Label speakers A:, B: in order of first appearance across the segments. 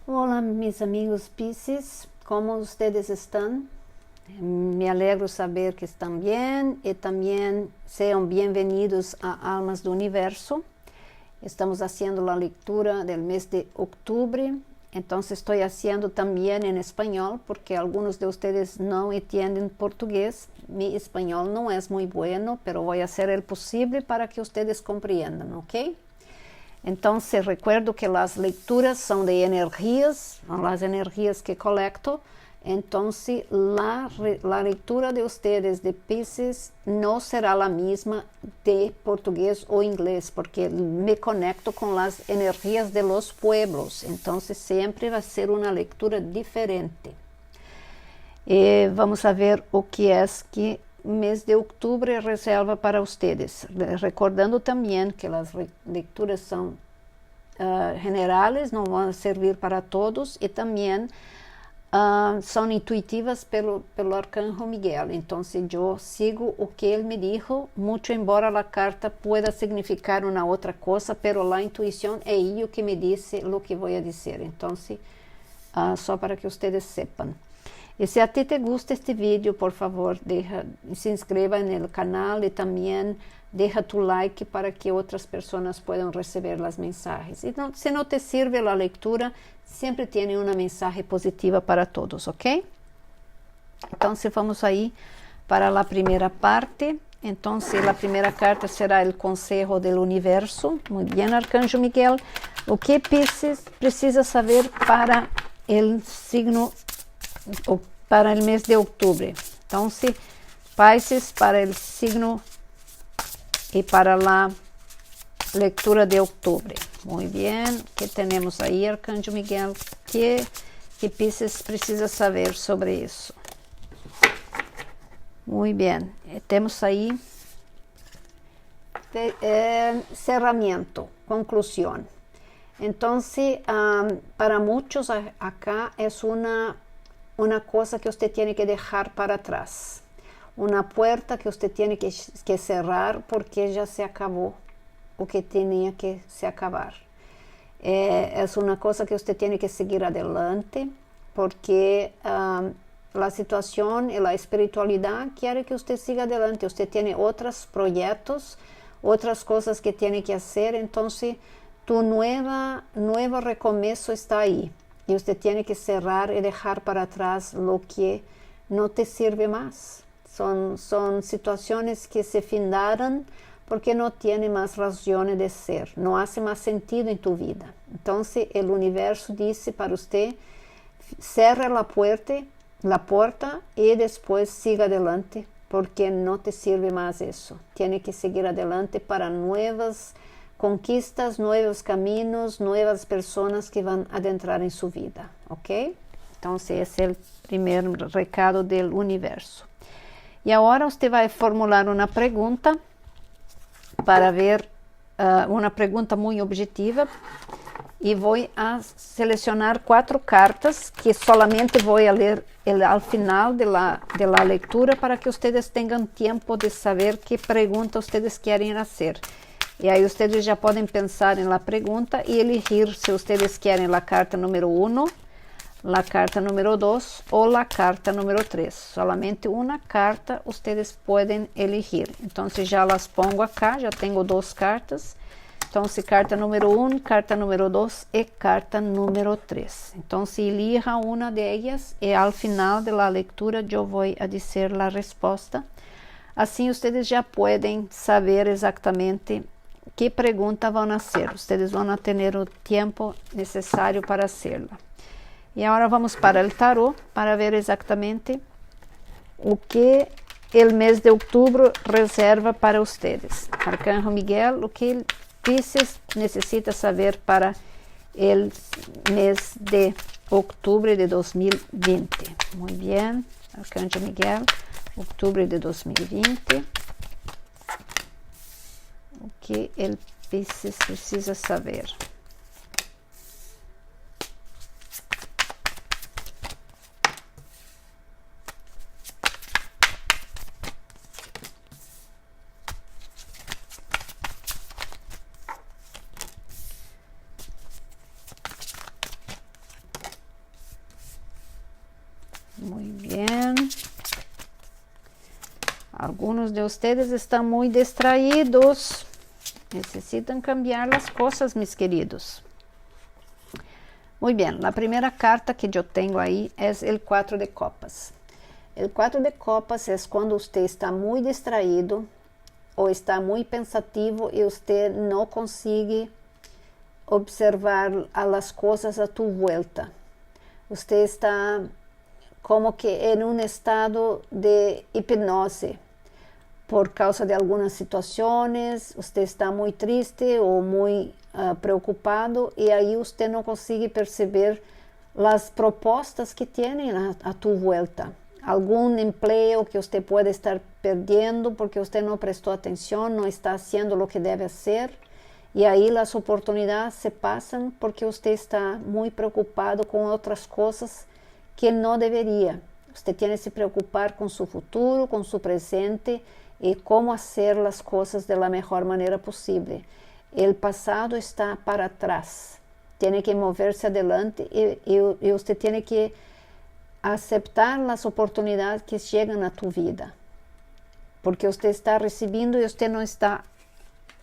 A: Hola mis amigos Piscis, ¿cómo ustedes están? Me alegro saber que están bien y también sean bienvenidos a Almas do Universo. Estamos haciendo la lectura del mes de octubre, entonces estoy haciendo también en español porque algunos de ustedes no entienden portugués. Mi español no es muy bueno, pero voy a hacer el posible para que ustedes comprendan, ¿ok? Entonces recuerdo que las lecturas son de energías, las energías que colecto. Entonces la lectura de ustedes de Piscis no será la misma de portugués o inglés, porque me conecto con las energías de los pueblos, entonces siempre va a ser una lectura diferente. Vamos a ver o que es que mês de outubro reserva para ustedes, recordando também que as leituras são generales, não vão servir para todos e também são intuitivas pelo arcanjo Miguel. Então, eu sigo o que ele me dijo, muito embora a carta pueda significar uma outra coisa, pero a intuição é ele que me disse o que vou dizer. Então, só para que ustedes sepan. E se a ti te gusta este vídeo, por favor, se inscreva no canal e também deja tu like para que outras pessoas possam receber as mensagens. E se não te sirve a leitura, sempre tem uma mensagem positiva para todos, ok? Então, vamos aí para a primeira parte. Então, a primeira carta será o Conselho do Universo. Muito bem, Arcanjo Miguel. O que Piscis precisa saber para o signo para o mês de outubro? Então, Piscis para o signo e para a leitura de outubro. Muito bem, que temos aí, Arcanjo Miguel? Que Piscis precisa saber sobre isso? Muito bem, temos aí cerramento, conclusão. Então, para muitos acá é uma coisa que você tem que deixar para trás, uma porta que você tem que cerrar porque já se acabou o que tinha que se acabar. É uma coisa que você tem que seguir adelante porque a situação e a espiritualidade quer que você siga adelante. Você tem outros projetos, outras coisas que tem que fazer, então tu nuevo recomeço está aí. E você tem que cerrar e deixar para trás o que não te sirve mais. São situações que se findaram porque não tem mais razão de ser. Não faz mais sentido em tu vida. Então, o universo disse para você, cerre a porta e depois siga adelante, porque não te sirve mais isso. Tem que seguir adelante para novas conquistas, novos caminhos, novas pessoas que vão adentrar em sua vida, ok? Então, esse é o primeiro recado do universo. E agora você vai formular uma pergunta para ver, uma pergunta muito objetiva, e vou selecionar 4 cartas que solamente vou ler ao final da leitura para que vocês tenham tempo de saber que pergunta vocês querem fazer. E aí vocês já podem pensar na pergunta e elegir se vocês querem a carta número 1, a carta número 2 ou a carta número 3. Solamente uma carta vocês podem elegir. Então, já as pongo acá, já tenho 2 cartas. Então, carta número 1, carta número 2 e carta número 3. Então, elija uma delas e ao final da leitura eu vou dizer a resposta. Assim, vocês já podem saber exatamente que pergunta vão fazer. Vocês vão ter o tempo necessário para fazê-la. E agora vamos para o tarot para ver exatamente o que o mês de outubro reserva para vocês. Arcanjo Miguel, o que Piscis necessita saber para o mês de outubro de 2020. Muito bem, Arcanjo Miguel, outubro de 2020. O que o Piscis precisa saber? Muy bien. Algunos de ustedes están muy distraídos. Necesitan cambiar las cosas, mis queridos. Muy bien, la primera carta que yo tengo ahí es el 4 de copas. El 4 de copas es cuando usted está muy distraído o está muy pensativo y usted no consigue observar a las cosas a tu vuelta. Usted está como que en un estado de hipnose por causa de algunas situaciones. Usted está muy triste o muy preocupado y ahí usted no consigue perceber las propuestas que tienen a tu vuelta. Algún empleo que usted puede estar perdiendo porque usted no prestó atención, no está haciendo lo que debe hacer. Y ahí las oportunidades se pasan porque usted está muy preocupado con otras cosas que no debería. Usted tiene que se preocupar con su futuro, con su presente y cómo hacer las cosas de la mejor manera posible. El pasado está para atrás. Tiene que moverse adelante y usted tiene que aceptar las oportunidades que llegan a tu vida. Porque usted está recibiendo y usted no está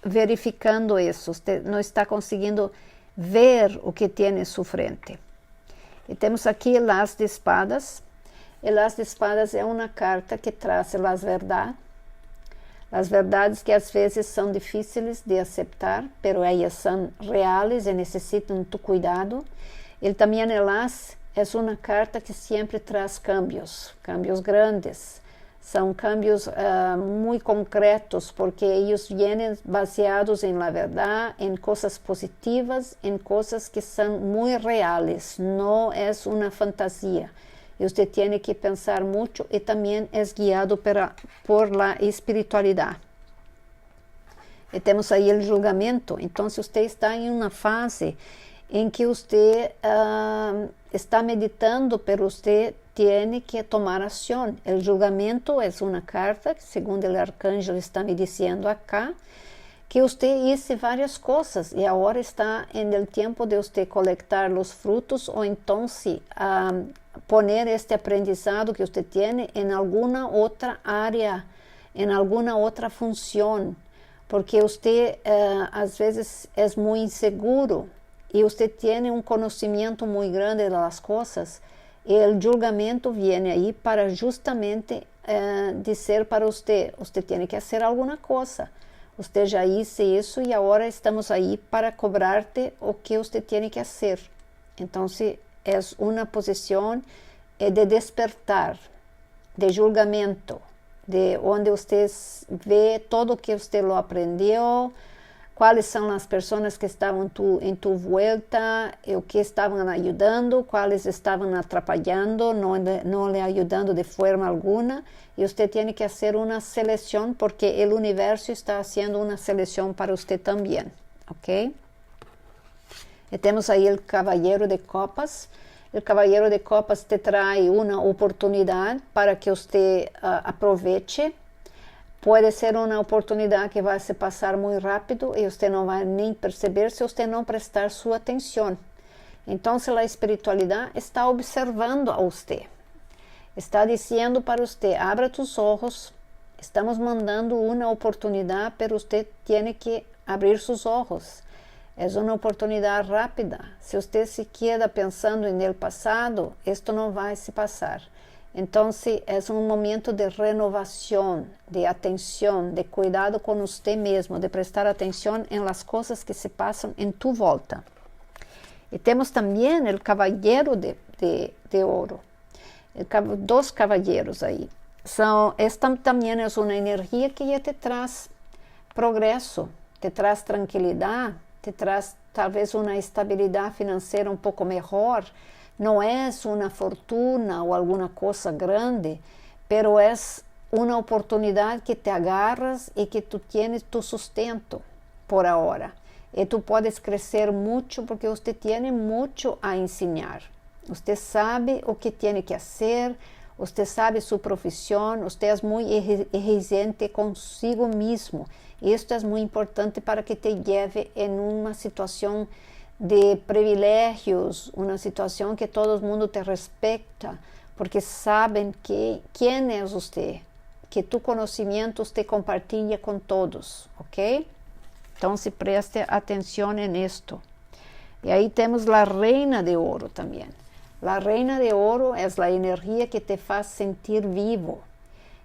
A: verificando eso, usted no está consiguiendo ver o que tiene en su frente. Y tenemos aquí el as de espadas. El as de espadas es una carta que trae las verdades que às vezes son difíciles de aceptar, pero ellas son reales y necesitan tu cuidado. Y también el as es una carta que siempre trae cambios grandes. Son cambios muy concretos porque ellos vienen baseados en la verdad, en cosas positivas, en cosas que son muy reales, no es una fantasía. Y usted tiene que pensar mucho y también es guiado por la espiritualidad. Y tenemos ahí el julgamento. Entonces usted está en una fase en que usted está meditando, pero usted tiene que tomar acción. El julgamento es una carta, según el arcángel está me diciendo acá, que usted hizo varias cosas y ahora está en el tiempo de usted colectar los frutos o entonces poner este aprendizado que usted tiene en alguna otra área, en alguna otra función, porque usted a veces es muy inseguro y usted tiene un conocimiento muy grande de las cosas. Y el julgamento viene ahí para justamente decir para usted tiene que hacer alguna cosa. Usted ya hizo eso y ahora estamos ahí para cobrarte o que usted tiene que hacer. Entonces es una posición de despertar, de julgamento, de donde usted ve todo que usted lo aprendió, cuáles son las personas que estaban en tu vuelta, o que estaban ayudando, cuáles estaban atrapallando, no le ayudando de forma alguna. Y usted tiene que hacer una selección porque el universo está haciendo una selección para usted también. ¿Ok? Y tenemos ahí el caballero de copas. El caballero de copas te trae una oportunidad para que usted aproveche. Puede ser una oportunidad que va a se pasar muy rápido y usted no va ni perceber si usted no prestar su atención. Entonces la espiritualidad está observando a usted. Está diciendo para usted, abra tus ojos, estamos mandando una oportunidad, pero usted tiene que abrir sus ojos. Es una oportunidad rápida. Si usted se queda pensando en el pasado, esto no va a se pasar. Entonces es un momento de renovación, de atención, de cuidado con usted mismo, de prestar atención en las cosas que se pasan en tu volta. Y tenemos también el caballero de oro, dos caballeros ahí. Esta también es una energía que ya te trae progreso, te trae tranquilidad, te trae tal vez una estabilidad financiera un poco mejor. No es una fortuna o alguna cosa grande, pero es una oportunidad que te agarras y que tú tienes tu sustento por ahora. Y tú puedes crecer mucho porque usted tiene mucho a enseñar. Usted sabe o que tiene que hacer, usted sabe su profesión, usted es muy exigente consigo mismo. Y esto es muy importante para que te lleve en una situación de privilegios, una situación que todo el mundo te respeta, porque saben quién es usted, que tu conocimiento usted compartilha con todos, ¿ok? Entonces preste atención en esto. Y ahí tenemos la reina de oro también. La reina de oro es la energía que te hace sentir vivo,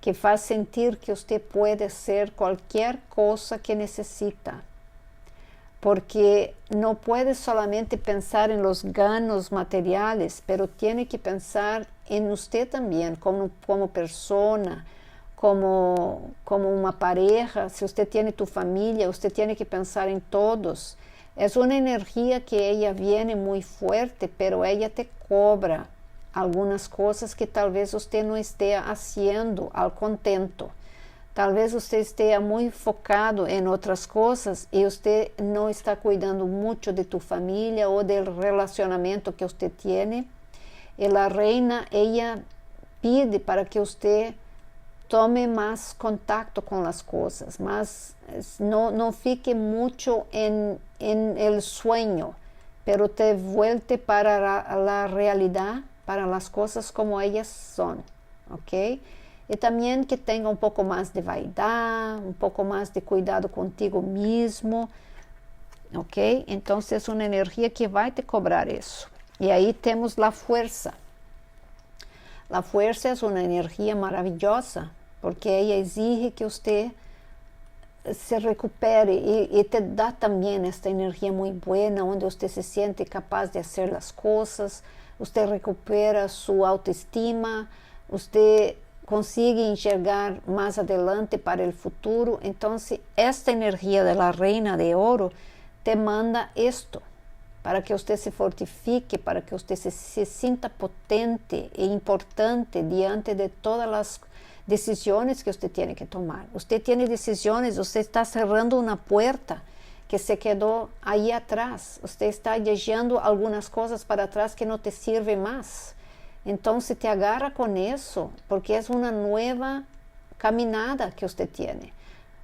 A: que hace sentir que usted puede hacer cualquier cosa que necesita. Porque no puede solamente pensar en los ganos materiales, pero tiene que pensar en usted también, como persona, como una pareja. Si usted tiene tu familia, usted tiene que pensar en todos. Es una energía que ella viene muy fuerte, pero ella te cobra algunas cosas que tal vez usted no esté haciendo al contento. Tal vez usted esté muy focado en otras cosas y usted no está cuidando mucho de tu familia o del relacionamiento que usted tiene. Y la reina, ella pide para que usted tome más contacto con las cosas, no fique mucho en el sueño, pero te vuelte para la realidad, para las cosas como ellas son, ¿ok? Y también que tenga un poco más de vaidad, un poco más de cuidado contigo mismo, ¿ok? Entonces es una energía que va a te cobrar eso. Y ahí tenemos la fuerza. La fuerza es una energía maravillosa, porque ella exige que usted se recupere y te da también esta energía muy buena, donde usted se siente capaz de hacer las cosas, usted recupera su autoestima, usted consigue enxergar más adelante para el futuro. Entonces, esta energía de la reina de oro te manda esto, para que usted se fortifique, para que usted se sienta potente e importante diante de todas las decisiones que usted tiene que tomar. Usted tiene decisiones, usted está cerrando una puerta que se quedó ahí atrás. Usted está dejando algunas cosas para atrás que no te sirven más. Entonces te agarra con eso, porque es una nueva caminada que usted tiene.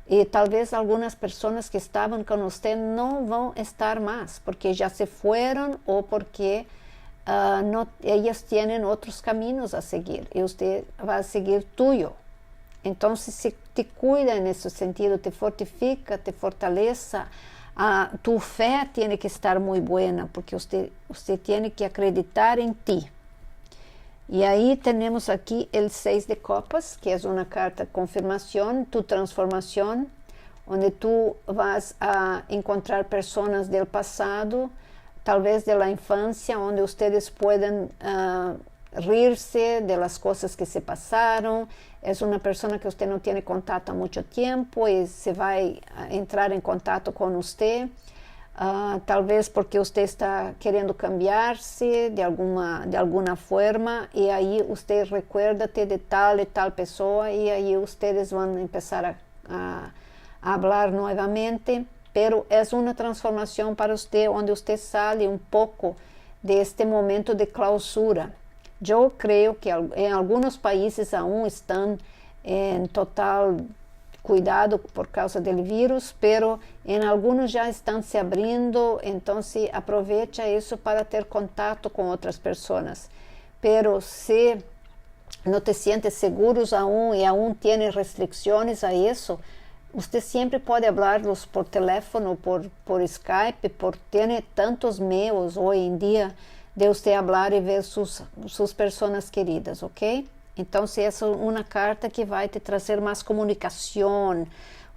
A: Y tal vez algunas personas que estaban con usted no van a estar más, porque ya se fueron o porque ellas tienen otros caminos a seguir y usted va a seguir tuyo. Entonces se te cuida en ese sentido, te fortifica, te fortalece. Tu fe tiene que estar muy buena, porque usted tiene que acreditar en ti. Y ahí tenemos aquí el 6 de copas, que es una carta de confirmación, tu transformación, donde tú vas a encontrar personas del pasado, tal vez de la infancia, donde ustedes puedan rirse de las cosas que se pasaron. Es una persona que usted no tiene contacto a mucho tiempo y se va a entrar en contacto con usted. Tal vez porque usted está queriendo cambiarse de alguna forma, y ahí usted recuérdate de tal y tal persona, y ahí ustedes van a empezar a hablar nuevamente, pero es una transformación para usted, donde usted sale un poco de este momento de clausura. Yo creo que en algunos países aún están en total cuidado por causa del virus, pero en algunos ya están se abriendo. Entonces aprovecha eso para tener contacto con otras personas. Pero si no te sientes seguros aún y aún tienes restricciones a eso, usted siempre puede hablarlos por teléfono, por Skype, tiene tantos medios hoy en día de usted hablar y ver sus personas queridas, ¿ok? Entonces es una carta que va a te trazer más comunicación.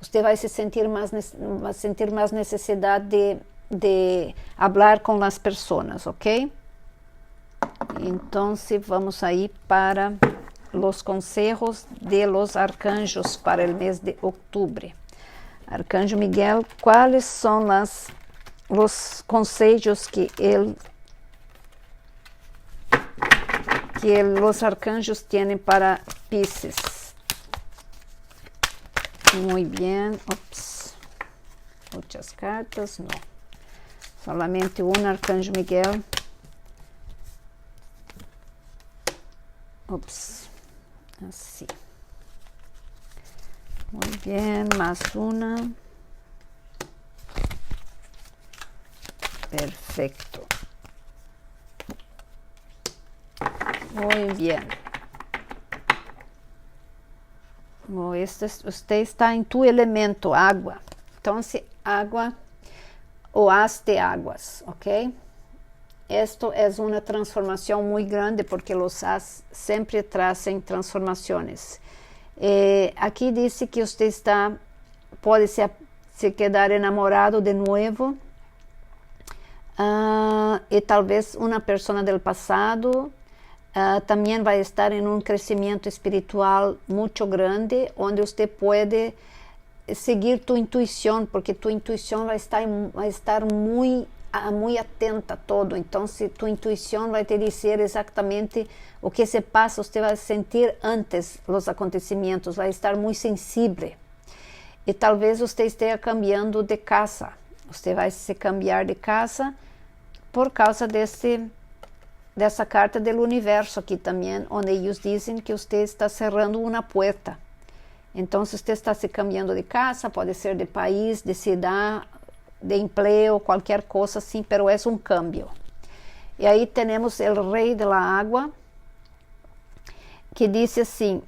A: Usted va a sentir más necesidad de hablar con las personas, ¿ok? Entonces vamos ahí para los consejos de los arcanjos para el mes de octubre. Arcanjo Miguel, ¿cuáles son los consejos que los arcanjos tienen para Piscis? Muy bien. Ups. Muchas cartas, no. Solamente un Arcanjo Miguel. Ups. Así. Muy bien, más una. Perfecto. Muy bien. Usted está en tu elemento, agua. Entonces, agua o haz de aguas, ¿ok? Esto es una transformación muy grande porque los haz siempre traen transformaciones. Aquí dice que usted puede se quedar enamorado de nuevo y tal vez una persona del pasado también va a estar en un crecimiento espiritual mucho grande, donde usted puede seguir tu intuición, porque tu intuición va a estar muy atenta a todo. Entonces tu intuición va a te decir exactamente o que se pasa, usted va a sentir antes los acontecimientos, va a estar muy sensible. Y tal vez usted esté cambiando de casa, usted va a se cambiar de casa por causa dessa carta do universo aqui também, onde eles dizem que você está cerrando uma porta. Então, se você está se cambiando de casa, pode ser de país, de cidade, de emprego, qualquer coisa assim, pero é um cambio. E aí temos o rei da água, que diz assim,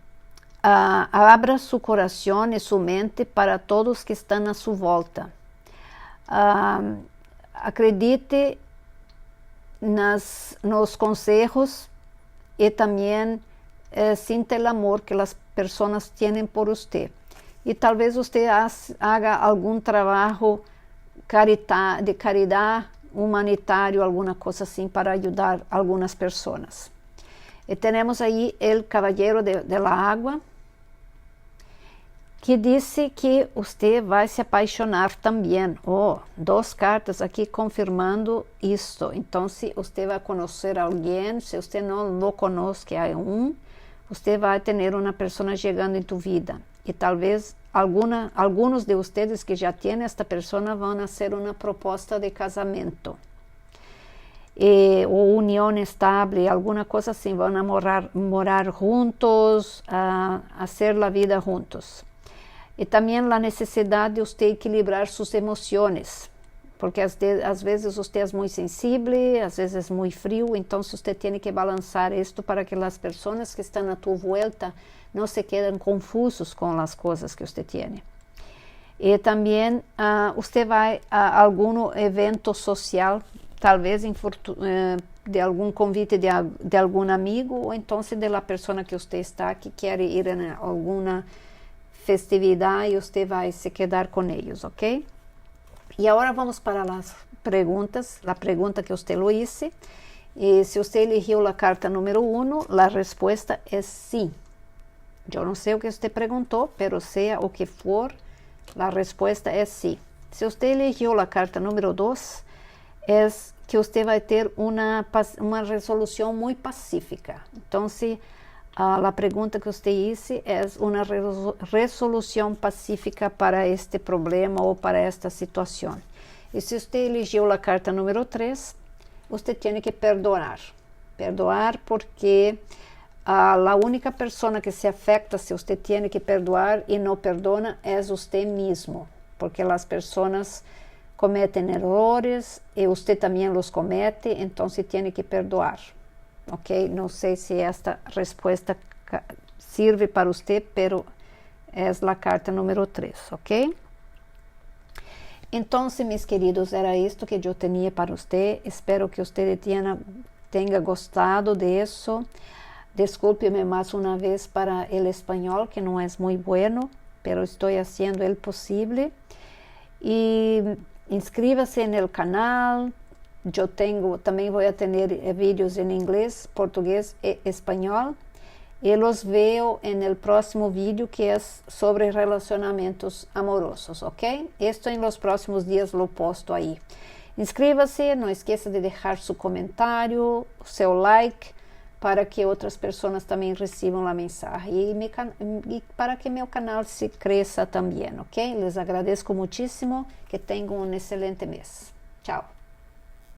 A: abra su coração e sua mente para todos que estão à sua volta. Acredite nos conselhos e também sinta o amor que as pessoas têm por você. E talvez você haga algum trabalho de caridade humanitário, alguma coisa assim, para ajudar algumas pessoas. E temos aí o Caballero de la Água, que disse que você vai se apaixonar também. Duas cartas aqui confirmando isto. Então, se você vai conhecer alguém, se você não lo conhece aún, você vai ter uma pessoa chegando em tu vida. E talvez alguns de vocês que já têm esta pessoa vão fazer uma proposta de casamento. Ou união estável, alguma coisa assim. Vão morar juntos, fazer a vida juntos. E também a necessidade de você equilibrar suas emoções, porque às vezes você é muito sensível, às vezes é muito frio, então você tem que balançar isto para que as pessoas que estão à tua volta não se quedem confusos com as coisas que você tem. E também você vai a algum evento social, talvez de algum convite de algum amigo, ou então da pessoa que você está, que quer ir a alguma festividade, e você vai se quedar com eles, ok? E agora vamos para as perguntas, a pergunta que você lo hice. E se você eligiu a carta número 1, a resposta é sim. Eu não sei o que você perguntou, pero seja o que for, a resposta é sim. Se você eligiu a carta número 2, é que você vai ter uma resolução muito pacífica. Então, a pergunta que você disse é uma resolução pacífica para este problema ou para esta situação. E se você eligiu a carta número 3, você tem que perdoar. Perdoar porque a única pessoa que se afeta se você tem que perdoar e não perdona é você mesmo. Porque as pessoas cometem errores e você também os comete, então você tem que perdoar. Ok, não sei se esta resposta serve para você, pero é a carta número 3, ok? Então, meus queridos, era isto que eu tinha para você. Espero que você tenha gostado disso. Desculpe-me mais uma vez para o espanhol, que não é muito bueno, pero estou fazendo o possível. E inscreva-se no canal. Também vou ter vídeos em inglês, português e espanhol. E los veo no próximo vídeo, que é sobre relacionamentos amorosos, ok? Esto em los próximos dias lo posto aí. Inscreva-se, não esqueça de deixar seu comentário, seu like, para que outras pessoas também recebam a mensagem. E para que meu canal se cresça também, ok? Les agradeço muitíssimo. Que tenham um excelente mês. Tchau.